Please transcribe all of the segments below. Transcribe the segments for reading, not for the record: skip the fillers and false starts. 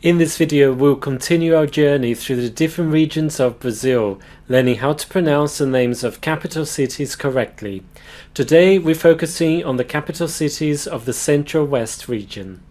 In this video, we'll continue our journey through the different regions of Brazil, learning how to pronounce the names of capital cities correctly. Today, we're focusing on the capital cities of the Central West region.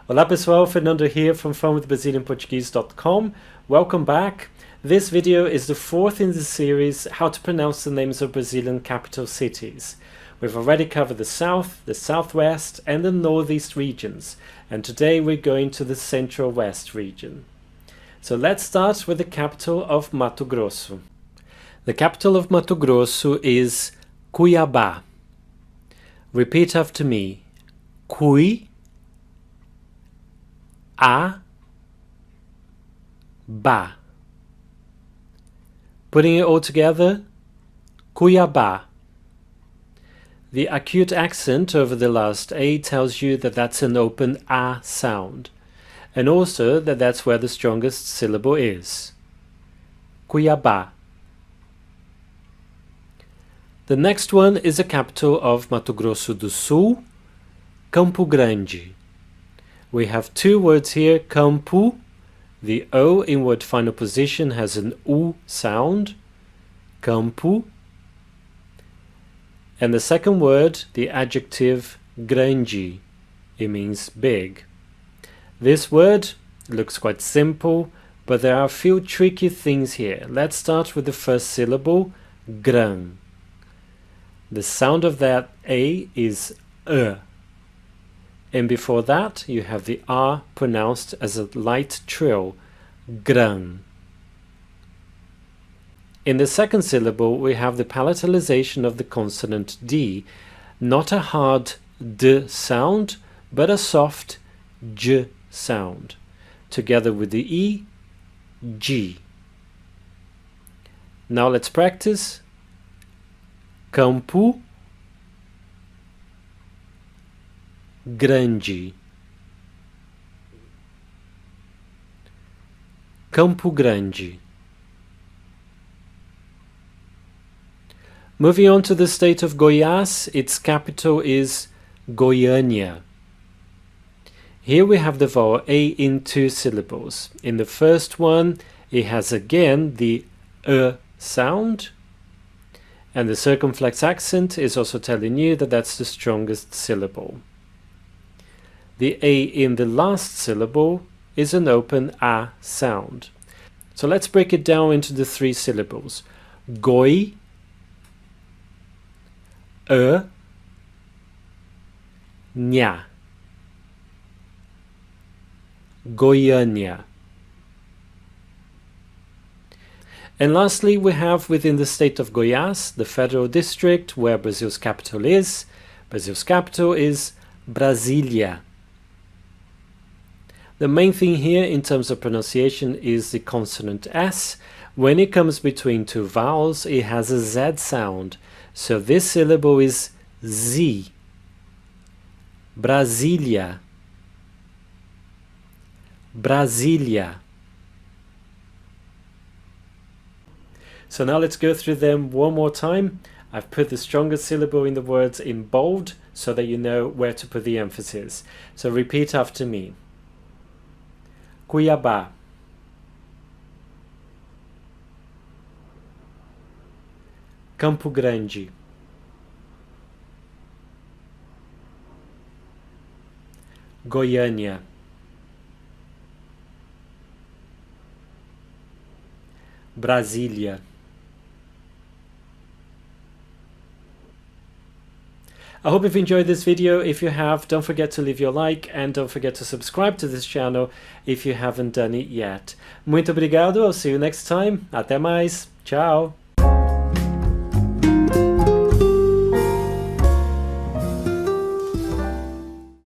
Olá pessoal, Fernando here from FunWithBrazilianPortuguese.com. Welcome back. This video is the fourth in the series, How to Pronounce the Names of Brazilian Capital Cities. We've already covered the south, the southwest and the northeast regions, and today we're going to the Central West region. So let's start with the capital of Mato Grosso. The capital of Mato Grosso is Cuiabá. Repeat after me. Cuiabá. Putting it all together, Cuiabá. The acute accent over the last A tells you that that's an open A sound, and also that that's where the strongest syllable is. Cuiabá. The next one is the capital of Mato Grosso do Sul, Campo Grande. We have two words here, Campo. The O in word final position has an U sound, Campo. And the second word, the adjective grande, it means big. This word looks quite simple, but there are a few tricky things here. Let's start with the first syllable, gran. The sound of that A is and before that you have the R pronounced as a light trill, gran. In the second syllable we have the palatalization of the consonant D, not a hard D sound, but a soft J sound, together with the E, G. Now let's practice. Campo Grande. Campo Grande. Moving on to the state of Goiás, its capital is Goiânia. Here we have the vowel A in two syllables. In the first one, it has again the sound, and the circumflex accent is also telling you that that's the strongest syllable. The A in the last syllable is an open A sound. So let's break it down into the three syllables. Goi, nya. Goiânia. And lastly, we have within the state of Goiás, the federal district where Brazil's capital is. Brazil's capital is Brasília. The main thing here in terms of pronunciation is the consonant S. When it comes between two vowels, it has a Z sound. So this syllable is Z. Brasília. Brasília. So now let's go through them one more time. I've put the strongest syllable in the words in bold so that you know where to put the emphasis. So repeat after me. Cuiabá. Campo Grande. Goiânia. Brasília. I hope you've enjoyed this video. If you have, don't forget to leave your like and don't forget to subscribe to this channel if you haven't done it yet. Muito obrigado. I'll see you next time. Até mais. Tchau.